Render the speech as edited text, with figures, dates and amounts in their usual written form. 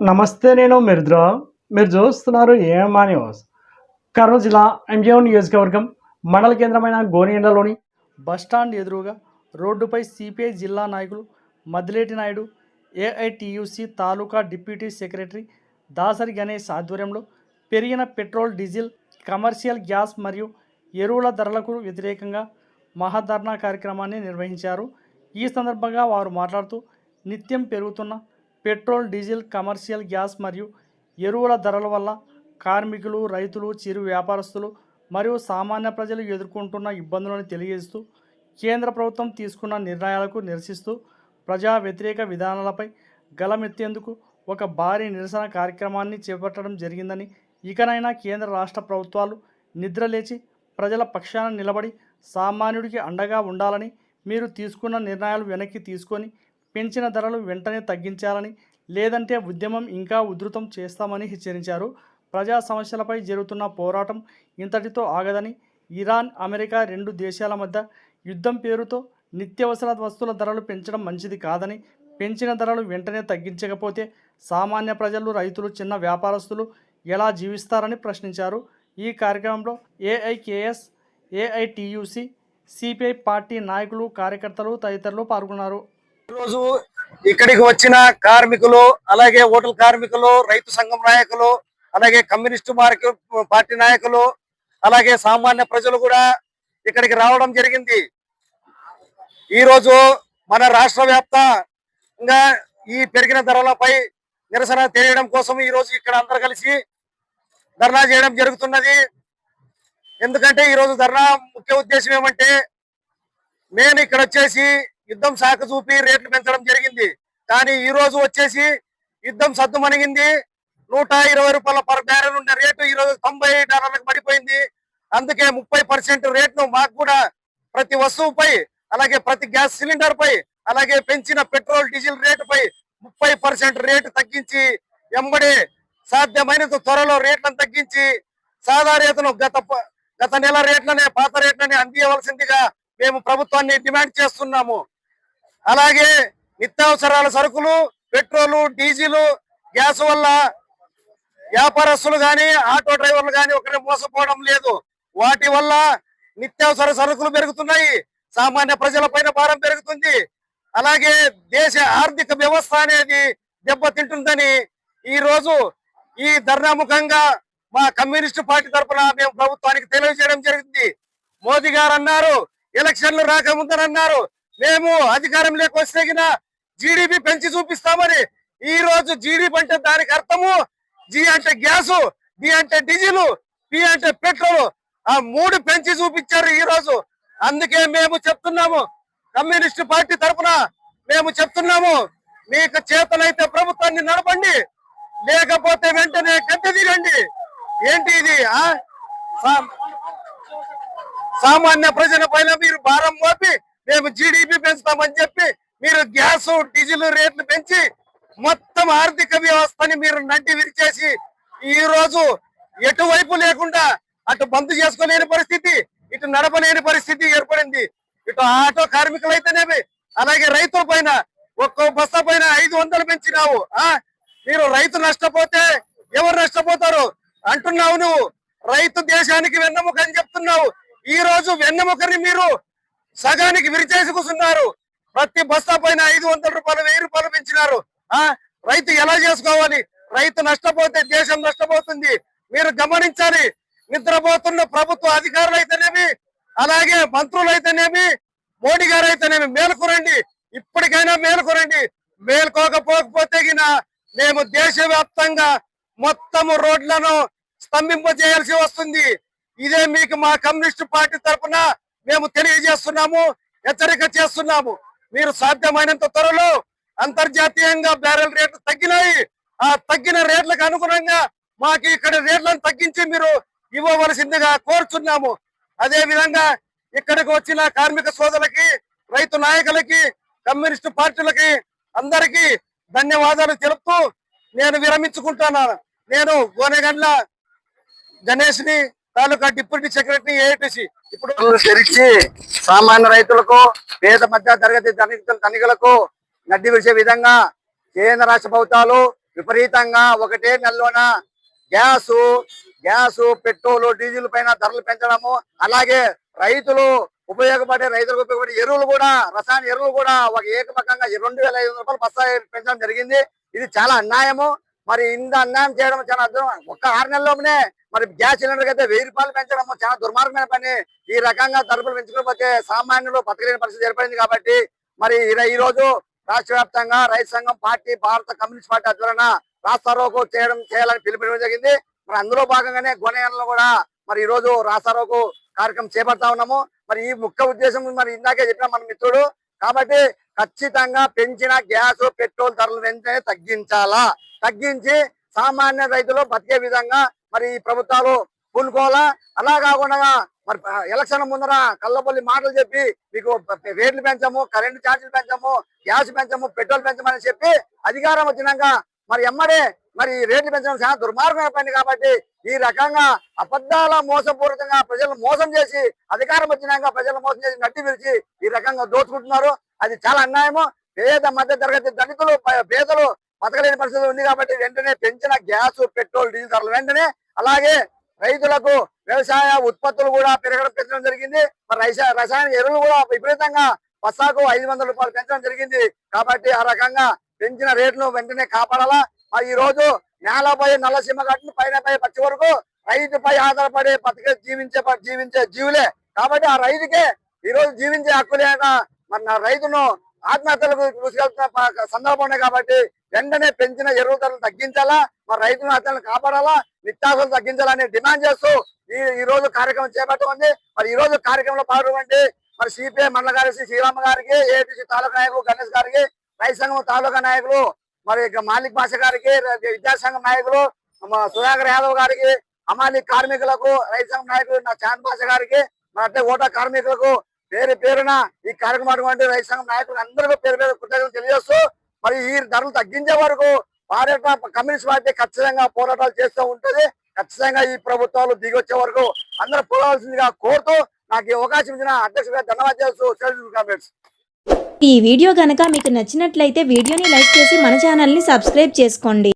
నమస్తే. నేను మిర్ద్రా. మీరు చూస్తున్నారు ఏఎంఆ న్యూస్. కర్నూలు జిల్లా ఎంజీఓ నియోజకవర్గం మండల కేంద్రమైన గోనియండలోని బస్టాండ్ ఎదురుగా రోడ్డుపై సిపిఐ జిల్లా నాయకులు మద్దిలేటి నాయుడు, ఏఐటియుసి తాలూకా డిప్యూటీ సెక్రటరీ దాసరి గణేష్ ఆధ్వర్యంలో పెరిగిన పెట్రోల్, డీజిల్, కమర్షియల్ గ్యాస్ మరియు ఎరువుల ధరలకు వ్యతిరేకంగా మహాధర్నా కార్యక్రమాన్ని నిర్వహించారు. ఈ సందర్భంగా వారు మాట్లాడుతూ నిత్యం పెరుగుతున్న పెట్రోల్, డీజిల్, కమర్షియల్ గ్యాస్ మరియు ఎరువుల ధరల వల్ల కార్మికులు, రైతులు, చిరు వ్యాపారస్తులు మరియు సామాన్య ప్రజలు ఎదుర్కొంటున్న ఇబ్బందులను తెలియజేస్తూ కేంద్ర ప్రభుత్వం తీసుకున్న నిర్ణయాలకు నిరసిస్తూ ప్రజా వ్యతిరేక విధానాలపై గళమెత్తేందుకు ఒక భారీ నిరసన కార్యక్రమాన్ని చేపట్టడం జరిగిందని, ఇకనైనా కేంద్ర రాష్ట్ర ప్రభుత్వాలు నిద్రలేచి ప్రజల పక్షాన నిలబడి సామాన్యుడికి అండగా ఉండాలని, మీరు తీసుకున్న నిర్ణయాలు వెనక్కి తీసుకొని పెంచిన ధరలు వెంటనే తగ్గించాలని, లేదంటే ఉద్యమం ఇంకా ఉధృతం చేస్తామని హెచ్చరించారు. ప్రజా సమస్యలపై జరుగుతున్న పోరాటం ఇంతటితో ఆగదని, ఇరాన్, అమెరికా రెండు దేశాల మధ్య యుద్ధం పేరుతో నిత్యావసర వస్తువుల ధరలు పెంచడం మంచిది కాదని, పెంచిన ధరలు వెంటనే తగ్గించకపోతే సామాన్య ప్రజలు, రైతులు, చిన్న వ్యాపారస్తులు ఎలా జీవిస్తారని ప్రశ్నించారు. ఈ కార్యక్రమంలో ఏఐకేఎస్, ఏఐటియుసి, సిపిఐ పార్టీ నాయకులు, కార్యకర్తలు తదితరులు పాల్గొన్నారు. ఈరోజు ఇక్కడికి వచ్చిన కార్మికులు, అలాగే హోటల్ కార్మికులు, రైతు సంఘం నాయకులు, అలాగే కమ్యూనిస్టు పార్టీ నాయకులు, అలాగే సామాన్య ప్రజలు కూడా ఇక్కడికి రావడం జరిగింది. ఈరోజు మన రాష్ట్ర వ్యాప్తంగా ఈ పెరిగిన ధరలపై నిరసన తెలియడం కోసం ఈరోజు ఇక్కడ అందరు కలిసి ధర్నా చేయడం జరుగుతున్నది. ఎందుకంటే ఈరోజు ధర్నా ముఖ్య ఉద్దేశం ఏమంటే, నేను ఇక్కడ వచ్చేసి యుద్ధం శాఖ చూపి రేట్లు పెంచడం జరిగింది. కానీ ఈ రోజు వచ్చేసి యుద్ధం సద్దుమణిగింది. 120 రూపాయల పర్ బ్యారెల్ ఉన్న రేటు ఈరోజు $90 పడిపోయింది. అందుకే 30% రేట్ను మాకు కూడా ప్రతి వస్తువుపై, అలాగే ప్రతి గ్యాస్ సిలిండర్ పై, అలాగే పెంచిన పెట్రోల్, డీజిల్ రేటుపై 30% రేటు తగ్గించి, ఎంబడే సాధ్యమైనంత త్వరలో రేట్లను తగ్గించి సాధారణతను గత నెల రేట్లనే, పాత రేట్లనే అందించవలసిందిగా మేము ప్రభుత్వాన్ని డిమాండ్ చేస్తున్నాము. అలాగే నిత్యావసరాల సరుకులు, పెట్రోలు, డీజిల్, గ్యాస్ వల్ల వ్యాపారస్తులు కానీ, ఆటో డ్రైవర్లు కానీ ఒకరిని మోసపోవడం లేదు. వాటి వల్ల నిత్యావసర సరుకులు పెరుగుతున్నాయి, సామాన్య ప్రజల పైన భారం పెరుగుతుంది, అలాగే దేశ ఆర్థిక వ్యవస్థ అనేది దెబ్బతింటుందని ఈ రోజు ఈ ధర్నాముఖంగా మా కమ్యూనిస్టు పార్టీ తరఫున మేము ప్రభుత్వానికి తెలియజేయడం జరిగింది. మోదీ గారు అన్నారు, ఎలక్షన్లు రాకముందని అన్నారు, మేము అధికారంలోకి వస్తే జీడిపి పెంచి చూపిస్తామని. ఈ రోజు జీడిపి అంటే దానికి అర్థము జి అంటే గ్యాసు, డి అంటే డీజిల్, పి అంటే పెట్రోల్, ఆ 3 పెంచి చూపించారు ఈ రోజు. అందుకే మేము చెప్తున్నాము, కమ్యూనిస్టు పార్టీ తరఫున మేము చెప్తున్నాము, మీకు చేతనైతే ప్రభుత్వాన్ని నడపండి, లేకపోతే వెంటనే గద్దె దిగండి. ఏంటి ఇది? సామాన్య ప్రజల పైన మీరు భారం మోపి మేము జీడిపి పెంచుతామని చెప్పి మీరు గ్యాస్, డీజిల్ రేట్లు పెంచి మొత్తం ఆర్థిక వ్యవస్థని మీరు నడ్డి విరిచేసి ఈ రోజు ఎటువైపు లేకుండా అటు బంద్ చేసుకోలేని పరిస్థితి, ఇటు నడపలేని పరిస్థితి ఏర్పడింది. ఇటు ఆటో కార్మికులైతేనేమి, అలాగే రైతుల పైన ఒక్కో బస్తా పైన 500 పెంచినావు. మీరు రైతు నష్టపోతే ఎవరు నష్టపోతారు అంటున్నావు. నువ్వు రైతు దేశానికి వెన్నెముక అని చెప్తున్నావు. ఈ రోజు వెన్నెముకని మీరు సగానికి విరిచేసి కూర్చున్నారు. ప్రతి బస్తా పైన 500 రూపాయలు, 1000 రూపాయలు పెంచినారు. రైతు ఎలా చేసుకోవాలి? రైతు నష్టపోతే దేశం నష్టపోతుంది. మీరు గమనించాలి. నిద్రపోతున్న ప్రభుత్వ అధికారులు అయితేనేమి, అలాగే మంత్రులు అయితేనేమి, మోడీ గారు అయితేనేమి, మేలుకురండి. ఇప్పటికైనా మేలుకురండి. మేలుకోకపోతే మేము దేశవ్యాప్తంగా మొత్తము రోడ్లను స్తంభింపజేయాల్సి వస్తుంది. ఇదే మీకు మా కమ్యూనిస్టు పార్టీ తరఫున మేము తెలియజేస్తున్నాము, హెచ్చరిక చేస్తున్నాము. మీరు సాధ్యమైనంత త్వరలో అంతర్జాతీయంగా బ్యారెల్ రేట్లు తగ్గినాయి. ఆ తగ్గిన రేట్లకు అనుగుణంగా మాకు ఇక్కడ రేట్లను తగ్గించి మీరు ఇవ్వవలసిందిగా కోరుచున్నాము. అదే విధంగా ఇక్కడికి వచ్చిన కార్మిక సోదరులకి, రైతు నాయకులకి, కమ్యూనిస్టు పార్టీలకి అందరికీ ధన్యవాదాలు తెలుపుతూ నేను విరమించుకుంటున్నాను. నేను గోనెగండ్ల గణేష్ ని, తాలూకా డిప్యూటీ సెక్రటరీ, ఏఐటిసి. ఇప్పుడు తెరిచి సామాన్య రైతులకు, పేద మధ్య తరగతి ధనికులకు నడ్డి విడిచే విధంగా కేంద్ర రాష్ట్ర ప్రభుత్వాలు విపరీతంగా ఒకటే నెలలోన గ్యాసు పెట్రోల్ డీజిల్ పైన ధరలు పెంచడము, అలాగే రైతులకు ఉపయోగపడే ఎరువులు కూడా, రసాయన ఎరువులు కూడా ఒక ఏకపక్షంగా 2,500 రూపాయలు బస్తాయి పెంచడం జరిగింది. ఇది చాలా అన్యాయము. మరి ఇంత అన్యాయం చేయడం చాలా అద్భుతం. ఒక్క 6 నెలల్లోనే మరి గ్యాస్ సిలిండర్ అయితే 1000 రూపాయలు పెంచడం చాలా దుర్మార్గమైన పని. ఈ రకంగా ధరలు పెంచుకోకపోతే సామాన్యులు బతకలేని పరిస్థితి ఏర్పడింది. కాబట్టి మరి ఈ రోజు రాష్ట్ర వ్యాప్తంగా రైతు సంఘం పార్టీ, భారత కమ్యూనిస్ట్ పార్టీ ఆధ్వర్యాన రాస్తారోకో చేయాలని పిలుపునివ్వడం జరిగింది. మరి అందులో భాగంగానే గోనెగండ్లలో కూడా మరి ఈ రోజు రాస్తారోకో కార్యక్రమం చేపడతా ఉన్నాము. మరి ఈ ముఖ్య ఉద్దేశం మరి ఇందాకే చెప్పిన మన మిత్రుడు. కాబట్టి ఖచ్చితంగా పెంచిన గ్యాస్ పెట్రోల్ ధరలు వెంటనే తగ్గించి సామాన్య రైతులు బతికే విధంగా మరి ఈ ప్రభుత్వాలు పూనుకోవాలా. అలా కాకుండా మరి ఎలక్షన్ ముందర కళ్ళబొల్లి మాటలు చెప్పి మీకు రేట్లు పెంచము, కరెంటు ఛార్జీలు పెంచము, గ్యాస్ పెంచము, పెట్రోల్ పెంచమని చెప్పి అధికారం వచ్చినాక మరి ఎమ్మడే మరి రేట్లు పెంచడం చాలా దుర్మార్గమైన పని. కాబట్టి ఈ రకంగా అబద్ధాల మోసపూరితంగా ప్రజలను మోసం చేసి అధికారం వచ్చినాక ప్రజలు మోసం చేసి నడ్డి విరిచి ఈ రకంగా దోచుకుంటున్నారు. అది చాలా అన్యాయము. పేద మధ్య తరగతి దళితులు పేదలు బతకలేని పరిస్థితి ఉంది. కాబట్టి వెంటనే పెంచిన గ్యాస్ పెట్రోల్ డీజిల్ ధరలు వెంటనే, అలాగే రైతులకు వ్యవసాయ ఉత్పత్తులు కూడా పెంచడం జరిగింది. మరి రసాయన ఎరువులు కూడా విపరీతంగా బస్తాకు 500 రూపాయలు పెంచడం జరిగింది. కాబట్టి ఆ రకంగా పెంచిన రేట్లను వెంటనే కాపాడాలా. మరి ఈ రోజు నేలపై నల్లసీమ గట్టు పైన పచ్చి వరకు రైతుపై ఆధారపడే జీవించే జీవులే. కాబట్టి ఆ రైతుకే ఈ రోజు జీవించే హక్కు లేక మరి నా రైతును ఆత్మహత్యలకు తీసుకెళ్తున్న సందర్భం ఉన్నాయి. కాబట్టి వెంటనే పెంచిన ఎరువుల ధరలు తగ్గించాలా, మరి రైతుల హత్యలను కాపాడాలా, నిత్యావసరాలు తగ్గించాలని డిమాండ్ చేస్తూ ఈ రోజు కార్యక్రమం చేపట్టమంది. మరి ఈ రోజు కార్యక్రమంలో పాల్గొనండి మరి సిపిఐ మండల కార్యదర్శి శ్రీరామ గారికి, ఏఐటీసీ తాలూకా నాయకులు గణేష్ గారికి, రైతు సంఘం తాలూకా నాయకులు మరి మాలిక్ భాష గారికి, విద్యాసంఘం నాయకులు సుధాకర్ యాదవ్ గారికి, అమాలి కార్మికులకు, రైతు సంఘం నాయకులు నా చాంద్ భాష గారికి, మరి అంటే ఓటా కార్మికులకు పేరున ఈ కార్యక్రమం రైతు సంఘం నాయకులు అందరికీ పేరు కృతజ్ఞతలు తెలియజేస్తూ మరి ఈ ధరలు తగ్గించే వరకు భారత కమ్యూనిస్ట్ పార్టీ ఖచ్చితంగా పోరాటాలు చేస్తూ ఉంటుంది. ఖచ్చితంగా ఈ ప్రభుత్వాలు దిగొచ్చే వరకు అందరూ పోరాల్సిందిగా కోరుతూ నాకు ఈ అవకాశం ఇచ్చిన అధ్యక్షుడిగా ధన్యవాదాలు కామెంట్స్. ఈ వీడియో గనక మీకు నచ్చినట్లయితే వీడియోని లైక్ చేసి మన ఛానల్ని సబ్స్క్రైబ్ చేసుకోండి.